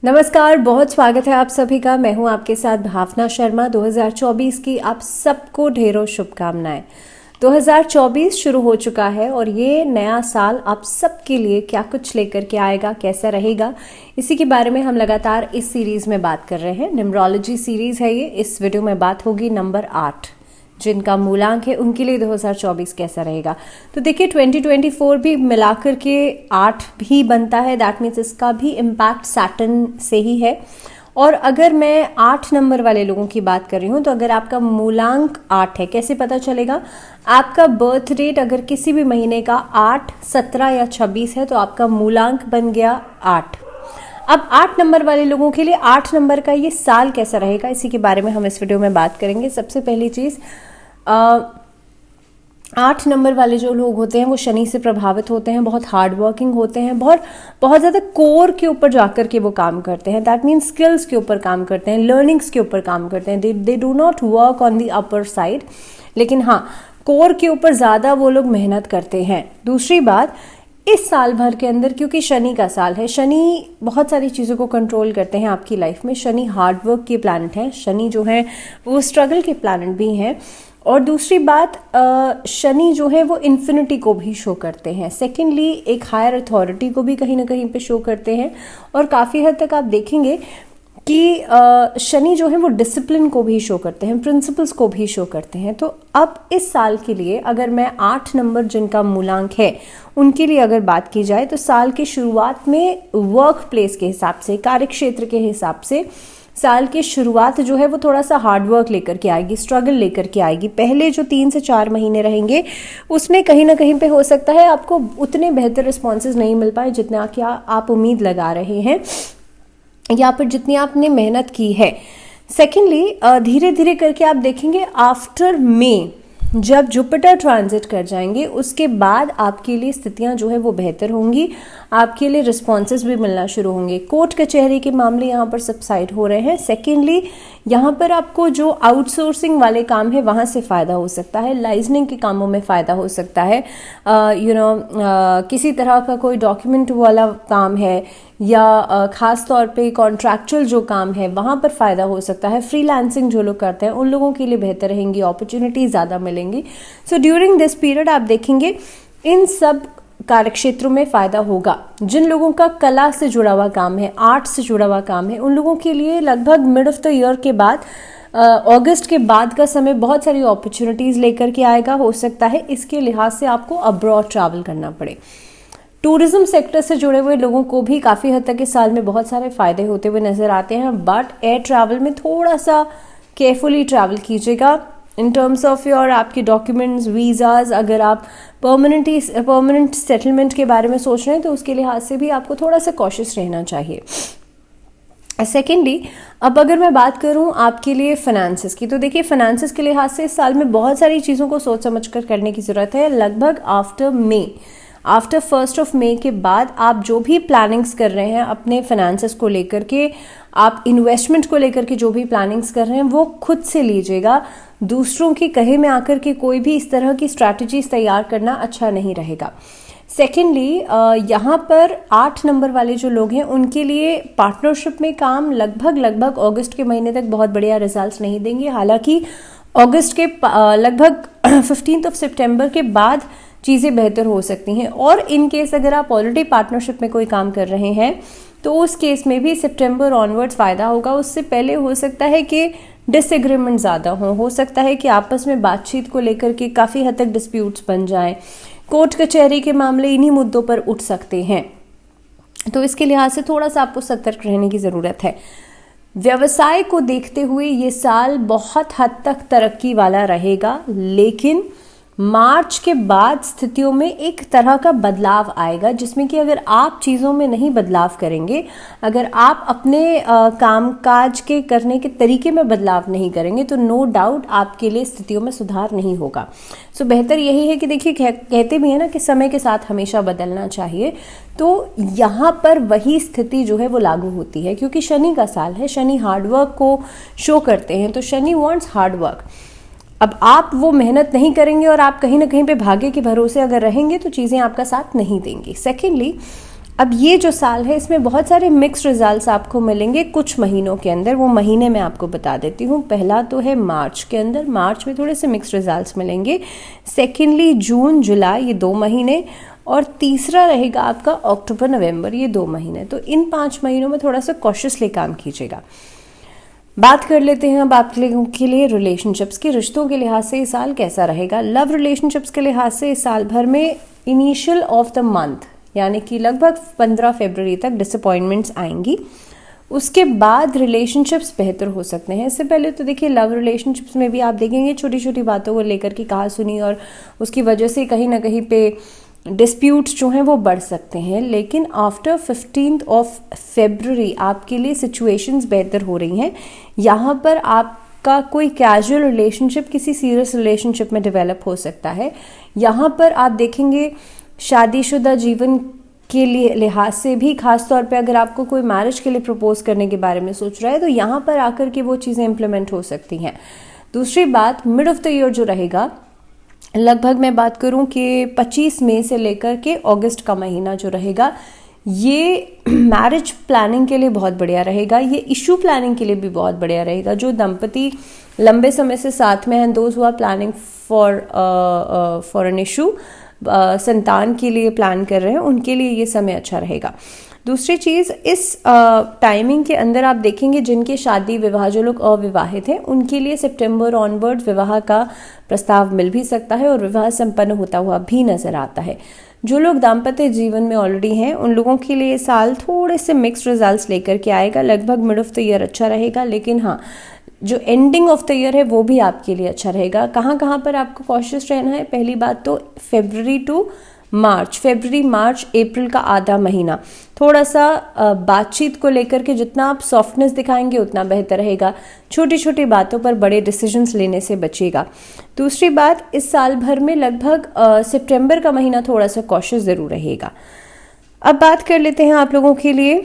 नमस्कार, बहुत स्वागत है आप सभी का। मैं हूं आपके साथ भावना शर्मा। 2024 की आप सबको ढेरों शुभकामनाएं। 2024 शुरू हो चुका है और ये नया साल आप सबके लिए क्या कुछ लेकर के आएगा, कैसा रहेगा, इसी के बारे में हम लगातार इस सीरीज में बात कर रहे हैं। न्यूमरोलॉजी सीरीज है ये। इस वीडियो में बात होगी नंबर 8, जिनका मूलांक है उनके लिए 2024 कैसा रहेगा। तो देखिए 2024 भी मिलाकर के 8 भी बनता है। दैट मीन्स इसका भी इम्पैक्ट सैटर्न से ही है। और अगर मैं 8 नंबर वाले लोगों की बात कर रही हूँ, तो अगर आपका मूलांक 8 है, कैसे पता चलेगा? आपका बर्थ डेट अगर किसी भी महीने का 8, 17 या 26 है तो आपका मूलांक बन गया 8। अब 8 नंबर वाले लोगों के लिए 8 नंबर का ये साल कैसा रहेगा, इसी के बारे में हम इस वीडियो में बात करेंगे। सबसे पहली चीज, 8 नंबर वाले जो लोग होते हैं वो शनि से प्रभावित होते हैं, बहुत हार्ड वर्किंग होते हैं, बहुत ज़्यादा कोर के ऊपर जाकर के वो काम करते हैं। दैट मीन्स स्किल्स के ऊपर काम करते हैं, लर्निंग्स के ऊपर काम करते हैं। They do not work on the upper side, लेकिन हाँ, कोर के ऊपर ज़्यादा वो लोग मेहनत करते हैं। दूसरी बात, इस साल भर के अंदर, क्योंकि शनि का साल है, शनि बहुत सारी चीज़ों को कंट्रोल करते हैं आपकी लाइफ में। शनि हार्डवर्क के प्लैनेट हैं, शनि जो है वो स्ट्रगल के प्लैनेट भी हैं। और दूसरी बात, शनि जो है वो इन्फिनिटी को भी शो करते हैं। सेकेंडली, एक हायर अथॉरिटी को भी कहीं ना कहीं पे शो करते हैं। और काफ़ी हद तक आप देखेंगे कि शनि जो है वो डिसिप्लिन को भी शो करते हैं, प्रिंसिपल्स को भी शो करते हैं। तो अब इस साल के लिए अगर मैं 8 नंबर जिनका मूलांक है उनके लिए अगर बात की जाए, तो साल की शुरुआत में वर्क प्लेस के हिसाब से, कार्य क्षेत्र के हिसाब से साल की शुरुआत जो है वो थोड़ा सा हार्डवर्क लेकर के आएगी, स्ट्रगल लेकर के आएगी। पहले जो 3 से 4 महीने रहेंगे उसमें कहीं ना कहीं पे हो सकता है आपको उतने बेहतर रिस्पॉन्सेज नहीं मिल पाए जितना कि आप उम्मीद लगा रहे हैं या फिर जितनी आपने मेहनत की है। सेकेंडली, धीरे धीरे करके आप देखेंगे आफ्टर मई जब जुपिटर ट्रांजिट कर जाएंगे उसके बाद आपके लिए स्थितियां जो है वो बेहतर होंगी, आपके लिए रिस्पॉन्सेज भी मिलना शुरू होंगे। कोर्ट कचहरी के मामले यहाँ पर सबसाइड हो रहे हैं। सेकेंडली, यहाँ पर आपको जो आउटसोर्सिंग वाले काम है वहाँ से फ़ायदा हो सकता है, लाइजनिंग के कामों में फ़ायदा हो सकता है। किसी तरह का कोई डॉक्यूमेंट वाला काम है या ख़ास तौर पे कॉन्ट्रैक्चुअल जो काम है वहाँ पर फ़ायदा हो सकता है। फ्रीलांसिंग जो लोग करते हैं उन लोगों के लिए बेहतर रहेंगी, अपॉर्चुनिटी ज़्यादा मिलेंगी। सो ड्यूरिंग दिस पीरियड आप देखेंगे इन सब कार्यक्षेत्रों में फ़ायदा होगा। जिन लोगों का कला से जुड़ा हुआ काम है, आर्ट से जुड़ा हुआ काम है, उन लोगों के लिए लगभग मिड ऑफ द ईयर के बाद, अगस्त के बाद का समय बहुत सारी अपॉर्चुनिटीज़ लेकर के आएगा। हो सकता है इसके लिहाज से आपको अब्रॉड ट्रैवल करना पड़े। टूरिज्म सेक्टर से जुड़े हुए लोगों को भी काफ़ी हद तक इस साल में बहुत सारे फ़ायदे होते हुए नज़र आते हैं। बट एयर ट्रैवल में थोड़ा सा केयरफुली ट्रैवल कीजिएगा इन टर्म्स ऑफ योर आपके डॉक्यूमेंट्स, वीज़ाज। अगर आप परमानेंट सेटलमेंट के बारे में सोच रहे हैं तो उसके लिहाज से भी आपको थोड़ा सा कॉशियस रहना चाहिए। सेकेंडली, अब अगर मैं बात करूं आपके लिए फाइनेंसेस की, तो देखिए फाइनेंसेस के लिहाज से इस साल में बहुत सारी चीज़ों को सोच समझ कर करने की ज़रूरत है। लगभग आफ्टर 1 मई के बाद आप जो भी प्लानिंग्स कर रहे हैं अपने फाइनेंसेस को लेकर के, आप इन्वेस्टमेंट को लेकर के जो भी प्लानिंग्स कर रहे हैं वो खुद से लीजिएगा। दूसरों के कहे में आकर के कोई भी इस तरह की स्ट्रैटेजीज तैयार करना अच्छा नहीं रहेगा। सेकेंडली, यहाँ पर 8 नंबर वाले जो लोग हैं उनके लिए पार्टनरशिप में काम लगभग अगस्त के महीने तक बहुत बढ़िया रिजल्ट्स नहीं देंगे। हालांकि अगस्त के लगभग 15 सितंबर के बाद चीज़ें बेहतर हो सकती हैं। और इन केस अगर आप ऑलरेडी पार्टनरशिप में कोई काम कर रहे हैं तो उस केस में भी सितंबर ऑनवर्ड्स फ़ायदा होगा। उससे पहले हो सकता है कि डिसएग्रीमेंट ज़्यादा हो सकता है कि आपस में बातचीत को लेकर के काफ़ी हद तक डिस्प्यूट्स बन जाएं। कोर्ट कचहरी के मामले इन्हीं मुद्दों पर उठ सकते हैं, तो इसके लिहाज से थोड़ा सा आपको सतर्क रहने की ज़रूरत है। व्यवसाय को देखते हुए ये साल बहुत हद तक तरक्की वाला रहेगा, लेकिन मार्च के बाद स्थितियों में एक तरह का बदलाव आएगा, जिसमें कि अगर आप चीज़ों में नहीं बदलाव करेंगे, अगर आप अपने कामकाज के करने के तरीके में बदलाव नहीं करेंगे, तो नो डाउट आपके लिए स्थितियों में सुधार नहीं होगा। सो बेहतर यही है कि देखिए, कहते भी है ना कि समय के साथ हमेशा बदलना चाहिए। तो यहाँ पर वही स्थिति जो है वो लागू होती है, क्योंकि शनि का साल है, शनि हार्डवर्क को शो करते हैं, तो शनि वांट्स हार्डवर्क। अब आप वो मेहनत नहीं करेंगे और आप कहीं ना कहीं पे भाग्य के भरोसे अगर रहेंगे तो चीज़ें आपका साथ नहीं देंगी। सेकेंडली, अब ये जो साल है इसमें बहुत सारे मिक्स्ड रिजल्ट्स आपको मिलेंगे कुछ महीनों के अंदर। वो महीने मैं आपको बता देती हूँ। पहला तो है मार्च के अंदर, मार्च में थोड़े से मिक्स्ड रिजल्ट्स मिलेंगे। सेकेंडली जून जुलाई, ये 2 महीने, और तीसरा रहेगा आपका अक्टूबर नवंबर, ये 2 महीने। तो इन 5 महीनों में थोड़ा सा कॉशियसली काम कीजिएगा। बात कर लेते हैं अब आप लोगों के लिए रिलेशनशिप्स के, रिश्तों के लिहाज से इस साल कैसा रहेगा। लव रिलेशनशिप्स के लिहाज से इस साल भर में इनिशियल ऑफ द मंथ यानी कि लगभग 15 फरवरी तक डिसअपॉइंटमेंट्स आएंगी। उसके बाद रिलेशनशिप्स बेहतर हो सकते हैं। इससे पहले तो देखिए लव रिलेशनशिप्स में भी आप देखेंगे छोटी छोटी बातों को लेकर के कहा सुनी और उसकी वजह से कहीं ना कहीं पे डिस्प्यूट्स जो हैं वो बढ़ सकते हैं। लेकिन आफ्टर 15 फरवरी आपके लिए सिचुएशंस बेहतर हो रही हैं। यहाँ पर आपका कोई कैजुअल रिलेशनशिप किसी सीरियस रिलेशनशिप में डेवलप हो सकता है। यहाँ पर आप देखेंगे शादीशुदा जीवन के लिए लिहाज से भी, खास तौर पे अगर आपको कोई मैरिज के लिए प्रपोज करने के बारे में सोच रहा है तो यहाँ पर आकर के वो चीज़ें इम्प्लीमेंट हो सकती हैं। दूसरी बात, मिड ऑफ द ईयर जो रहेगा, लगभग मैं बात करूं कि 25 मई से लेकर के अगस्त का महीना जो रहेगा, ये मैरिज प्लानिंग के लिए बहुत बढ़िया रहेगा। ये इशू प्लानिंग के लिए भी बहुत बढ़िया रहेगा। जो दंपति लंबे समय से साथ में हैं, those who are planning for an issue, संतान के लिए प्लान कर रहे हैं, उनके लिए ये समय अच्छा रहेगा। दूसरी चीज़, इस टाइमिंग के अंदर आप देखेंगे जिनके शादी विवाह, जो लोग अविवाहित हैं, उनके लिए सितंबर ऑनवर्ड विवाह का प्रस्ताव मिल भी सकता है और विवाह संपन्न होता हुआ भी नजर आता है। जो लोग दाम्पत्य जीवन में ऑलरेडी हैं उन लोगों के लिए साल थोड़े से मिक्स्ड रिजल्ट्स लेकर के आएगा। लगभग मिड ऑफ द ईयर अच्छा रहेगा, लेकिन हाँ जो एंडिंग ऑफ द ईयर है वो भी आपके लिए अच्छा रहेगा। कहाँ पर आपको कॉशियस रहना है? पहली बात तो फरवरी मार्च अप्रैल का आधा महीना थोड़ा सा बातचीत को लेकर के जितना आप सॉफ्टनेस दिखाएंगे उतना बेहतर रहेगा। छोटी छोटी बातों पर बड़े डिसीजंस लेने से बचिएगा। दूसरी बात, इस साल भर में लगभग सितंबर का महीना थोड़ा सा कॉशियस जरूर रहेगा। अब बात कर लेते हैं आप लोगों के लिए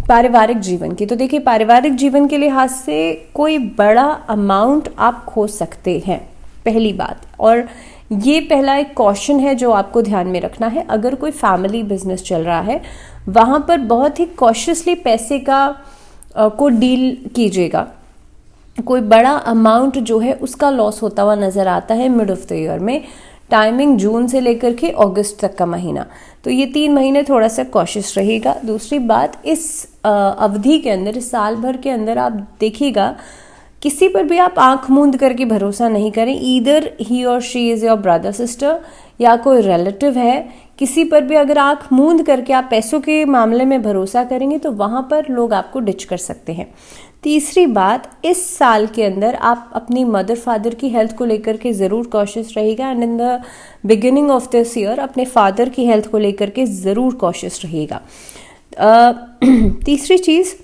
पारिवारिक जीवन की। तो देखिए पारिवारिक जीवन के लिहाज से कोई बड़ा अमाउंट आप खो सकते हैं, पहली बात। और ये पहला एक कॉशन है जो आपको ध्यान में रखना है। अगर कोई फैमिली बिजनेस चल रहा है वहां पर बहुत ही कॉशियसली पैसे को डील कीजिएगा। कोई बड़ा अमाउंट जो है उसका लॉस होता हुआ नजर आता है मिड ऑफ द ईयर में। टाइमिंग जून से लेकर के अगस्त तक का महीना, तो ये 3 महीने थोड़ा सा कॉशियस रहेगा। दूसरी बात, इस अवधि के अंदर, इस साल भर के अंदर आप देखिएगा किसी पर भी आप आंख मूंद करके भरोसा नहीं करें। ईदर ही और she is your brother sister या कोई रिलेटिव है, किसी पर भी अगर आंख मूंद करके आप पैसों के मामले में भरोसा करेंगे तो वहां पर लोग आपको डिच कर सकते हैं। तीसरी बात, इस साल के अंदर आप अपनी मदर फादर की हेल्थ को लेकर के ज़रूर कॉशियस रहिएगा। And in the beginning of this year अपने फादर की हेल्थ को लेकर के ज़रूर कॉशियस रहिएगा। तीसरी चीज़,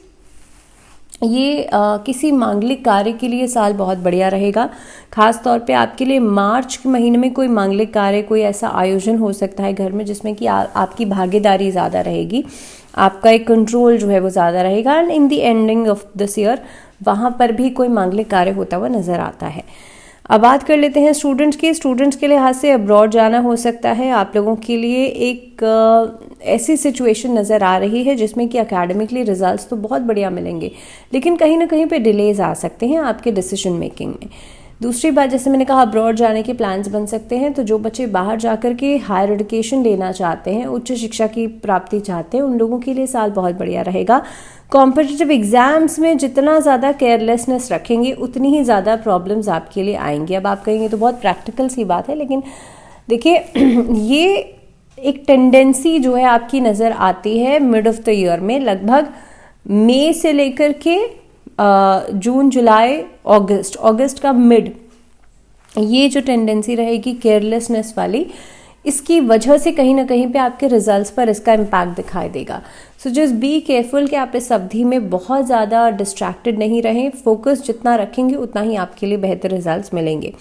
ये किसी मांगलिक कार्य के लिए साल बहुत बढ़िया रहेगा। खास तौर पे आपके लिए मार्च के महीने में कोई मांगलिक कार्य, कोई ऐसा आयोजन हो सकता है घर में जिसमें कि आपकी भागीदारी ज़्यादा रहेगी, आपका एक कंट्रोल जो है वो ज़्यादा रहेगा। And in the ending of this year वहाँ पर भी कोई मांगलिक कार्य होता हुआ नज़र आता है। अब बात कर लेते हैं स्टूडेंट्स की। स्टूडेंट्स के लिहाज से अब्रॉड जाना हो सकता है। आप लोगों के लिए एक ऐसी सिचुएशन नज़र आ रही है जिसमें कि एकेडमिकली रिजल्ट्स तो बहुत बढ़िया मिलेंगे, लेकिन कहीं ना कहीं पे डिलेज आ सकते हैं आपके डिसीजन मेकिंग में। दूसरी बात, जैसे मैंने कहा, अब्रॉड जाने के प्लान्स बन सकते हैं। तो जो बच्चे बाहर जाकर के हायर एजुकेशन लेना चाहते हैं, उच्च शिक्षा की प्राप्ति चाहते हैं, उन लोगों के लिए साल बहुत बढ़िया रहेगा। कॉम्पिटिटिव एग्जाम्स में जितना ज़्यादा केयरलेसनेस रखेंगे उतनी ही ज़्यादा प्रॉब्लम्स आपके लिए आएंगी। अब आप कहेंगे तो बहुत प्रैक्टिकल सी बात है, लेकिन देखिए ये एक टेंडेंसी जो है आपकी नज़र आती है मिड ऑफ द ईयर में। लगभग मई से लेकर के जून जुलाई अगस्त का मिड, ये जो टेंडेंसी रहेगी केयरलेसनेस वाली, इसकी वजह से कहीं ना कहीं पे आपके रिजल्ट्स पर इसका इम्पैक्ट दिखाई देगा। सो जस्ट बी केयरफुल कि आप इस अवधि में बहुत ज़्यादा डिस्ट्रैक्टेड नहीं रहें। फोकस जितना रखेंगे उतना ही आपके लिए बेहतर रिजल्ट्स मिलेंगे।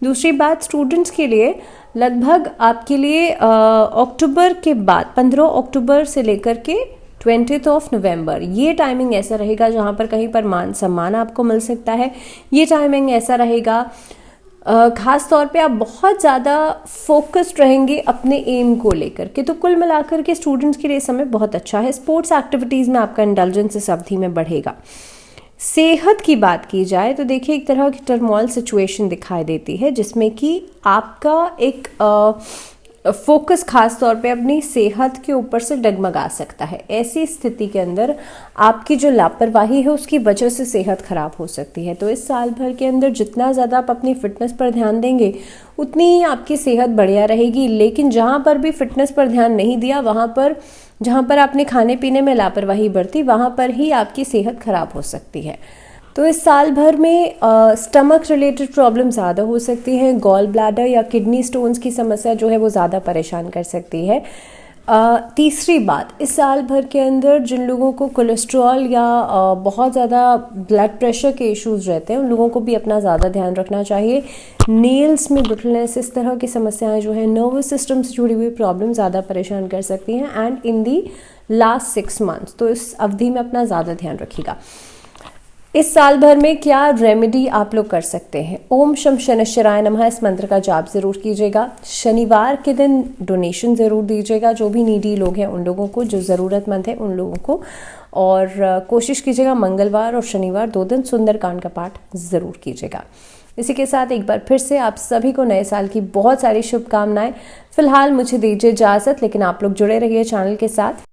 दूसरी बात, स्टूडेंट्स के लिए लगभग आपके लिए अक्टूबर के बाद 15 अक्टूबर से लेकर के 20 नवंबर, ये टाइमिंग ऐसा रहेगा जहाँ पर कहीं पर मान सम्मान आपको मिल सकता है। ये टाइमिंग ऐसा रहेगा खास तौर पे आप बहुत ज़्यादा फोकस्ड रहेंगे अपने एम को लेकर के। तो कुल मिलाकर के स्टूडेंट्स के लिए समय बहुत अच्छा है। स्पोर्ट्स एक्टिविटीज़ में आपका इंडल्जेंस इस अवधि में बढ़ेगा। सेहत की बात की जाए तो देखिए एक तरह की टर्मोइल सिचुएशन दिखाई देती है, जिसमें कि आपका एक फोकस खास तौर पे अपनी सेहत के ऊपर से डगमगा सकता है। ऐसी स्थिति के अंदर आपकी जो लापरवाही है उसकी वजह से सेहत खराब हो सकती है। तो इस साल भर के अंदर जितना ज़्यादा आप अपनी फिटनेस पर ध्यान देंगे उतनी ही आपकी सेहत बढ़िया रहेगी। लेकिन जहाँ पर भी फिटनेस पर ध्यान नहीं दिया, वहाँ पर जहाँ पर आपने खाने पीने में लापरवाही बरती, वहाँ पर ही आपकी सेहत खराब हो सकती है। तो इस साल भर में स्टमक रिलेटेड प्रॉब्लम ज़्यादा हो सकती हैं। गॉल ब्लैडर या किडनी स्टोन्स की समस्या जो है वो ज़्यादा परेशान कर सकती है। तीसरी बात, इस साल भर के अंदर जिन लोगों को कोलेस्ट्रॉल या बहुत ज़्यादा ब्लड प्रेशर के इश्यूज रहते हैं, उन लोगों को भी अपना ज़्यादा ध्यान रखना चाहिए। नेल्स में ब्रिटलनेस, इस तरह की समस्याएं जो है, नर्वस सिस्टम से जुड़ी हुई प्रॉब्लम ज़्यादा परेशान कर सकती हैं। And in the last 6 months, तो इस अवधि में अपना ज़्यादा ध्यान रखिएगा। इस साल भर में क्या रेमेडी आप लोग कर सकते हैं? ओम शम शनिश्चराय नमः इस मंत्र का जाप जरूर कीजिएगा। शनिवार के दिन डोनेशन ज़रूर दीजिएगा, जो भी नीडी लोग हैं उन लोगों को, जो ज़रूरतमंद है उन लोगों को। और कोशिश कीजिएगा मंगलवार और शनिवार 2 दिन सुंदरकांड का पाठ ज़रूर कीजिएगा। इसी के साथ एक बार फिर से आप सभी को नए साल की बहुत सारी शुभकामनाएं। फिलहाल मुझे दीजिए इजाज़त, लेकिन आप लोग जुड़े रहिए चैनल के साथ।